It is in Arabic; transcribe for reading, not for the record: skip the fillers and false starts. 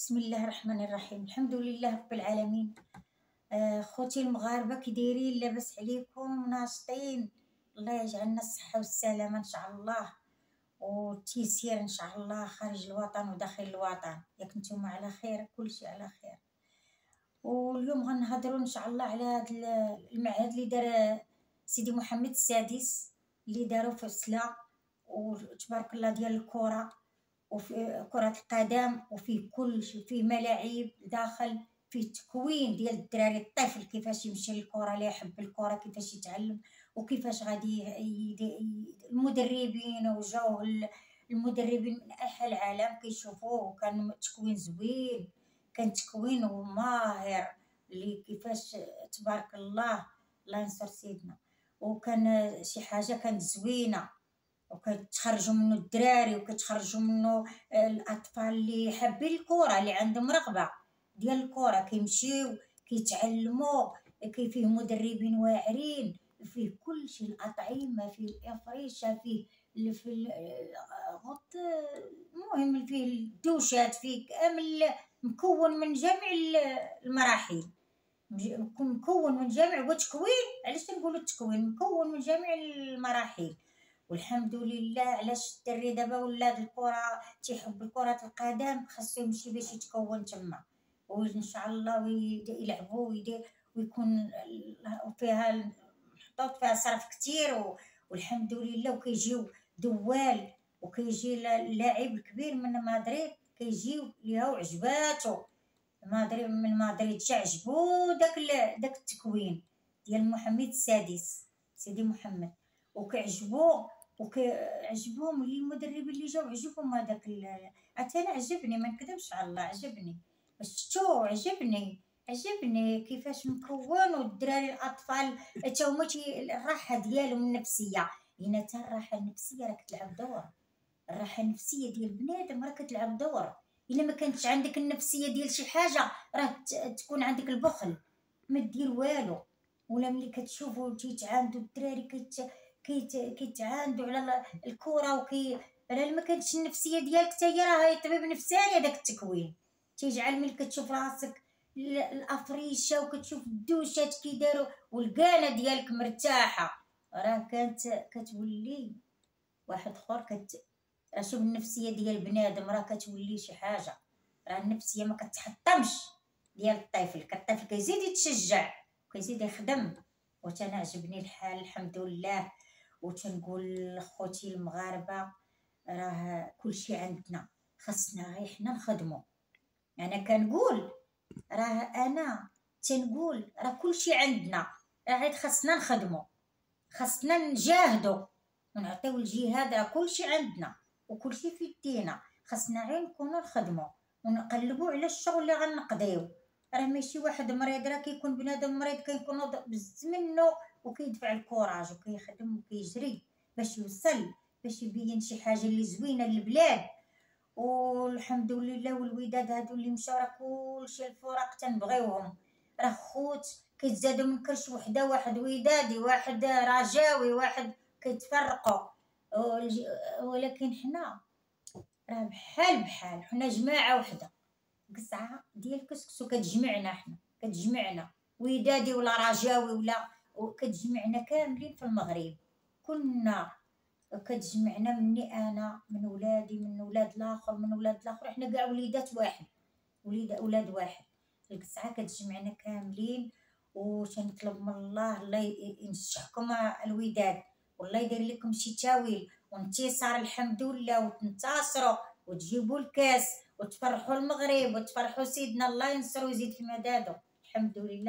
بسم الله الرحمن الرحيم. الحمد لله رب العالمين. خوتي المغاربة كي دايرين؟ لاباس عليكم؟ ناشطين؟ الله يجعلنا الصحة والسلامة ان شاء الله، والتيسير ان شاء الله خارج الوطن وداخل الوطن. ياك نتوما على خير؟ كلشي على خير. واليوم غنهضروا ان شاء الله على هذا المعهد اللي دار سيدي محمد السادس، اللي داروا في سلا، وتبارك الله ديال الكرة وفي كرة القدم، وفيه كلشي، فيه ملاعب داخل، فيه تكوين ديال الدراري، الطفل كيفاش يمشي للكرة، اللي يحب الكرة كيفاش يتعلم، وكيفاش غادي المدربين وجاو المدربين من انحاء العالم كيشوفوه، وكان تكوين زوين، كان تكوين وماهر اللي كيفاش تبارك الله، الله ينصر سيدنا. وكان شي حاجة كانت زوينة، وكتخرجوا منه الدراري، وكتخرجوا منه الاطفال اللي حابين الكره، اللي عندهم رغبه ديال الكره، كيمشيو كيتعلموا، فيه مدربين واعرين، فيه كلشي، الاطعمه، فيه الافريشه، فيه غط، المهم فيه الدوشات، فيه كامل، مكون من جميع المراحل، مكون من جميع، وتكوين، علاش نقولوا التكوين مكون من جميع المراحل. والحمد لله. علاش الدري دابا ولاد الكره تيحب كرة القدم، خاصو يمشي باش يتكون تما، وان شاء الله يلعبوا ويكون فيها محطوط فيها صرف كتير، والحمد لله. وكيجيو دوال، وكيجي اللاعب الكبير من مدريد، كيجيو ليها وعجباتو مدريد، من مدريد عجبو داك التكوين ديال محمد السادس، سيدي محمد، وكيعجبوه، وكيعجبهم المدربين اللي جاو، عجبهم هذاك حتى انا عجبني، ما نكذبش على الله، عجبني شتو، عجبني كيفاش مكون، والدراري الاطفال حتى هما الراحه ديالهم النفسيه، هنا حتى الراحه النفسيه راه كتلعب دور، الراحه النفسيه ديال بنادم راه كتلعب دور. الا ما كانتش عندك النفسيه ديال شي حاجه، راه تكون عندك البخل، ما دير والو. ولا ملي كتشوفوا تيتعاندوا الدراري كيتعاندوا على الكره، راه ما كانتش النفسيه ديالك حتى هي، راه طبيب نفساني هذاك التكوين تيجعل ملي كتشوف راسك الافريشه، وكتشوف الدوشات كي داروا، والقاله ديالك مرتاحه، راه كتولي واحد اخر. شوف النفسيه ديال بنادم راه كتولي شي حاجه، راه النفسيه ما كتحطمش ديال الطفل، الطفل كيزيد يتشجع وكيزيد يخدم. وتانا عجبني الحال الحمد لله. وتنقول لخوتي المغاربه، راه كلشي عندنا، خاصنا غير حنا نخدمو. انا كنقول، انا تنقول راه كلشي عندنا، راه غير خاصنا نخدمو، خاصنا نجاهدو ونعطيو الجهاد، راه كلشي عندنا وكلشي في يدينا، خاصنا غير نكونو نخدمو ونقلبو على الشغل اللي غنقضيو. راه ماشي واحد مريض، راه كيكون بنادم مريض كيكونو بز منو، وكيدفع الكوراج وكيخدم وكيجري باش يوصل، باش يبين شي حاجه اللي زوينه للبلاد. والحمد لله. والوداد هادو اللي مشاو، راه كلشي الفرق تنبغيوهم، راه خوت كيتزادوا من كرش وحده، واحد ودادي، واحد رجاوي، واحد كيتفرقوا، ولكن حنا راه بحال حنا جماعه وحده، قصعه ديال كسكسو كتجمعنا، حنا كتجمعنا ودادي ولا رجاوي ولا، كتجمعنا كاملين في المغرب، كنا كتجمعنا، مني انا، من ولادي، من ولاد الاخر، من ولاد الاخر، حنا كاع وليدات واحد، ولاد واحد، القصعه كتجمعنا كاملين. وتنطلب من الله ينجحكم الوداد، والله يدير لكم شي تاويل وانتصار الحمد لله، وتنتصروا وتجيبوا الكاس وتفرحوا المغرب وتفرحوا سيدنا، الله ينصر ويزيد في مداده. الحمد لله.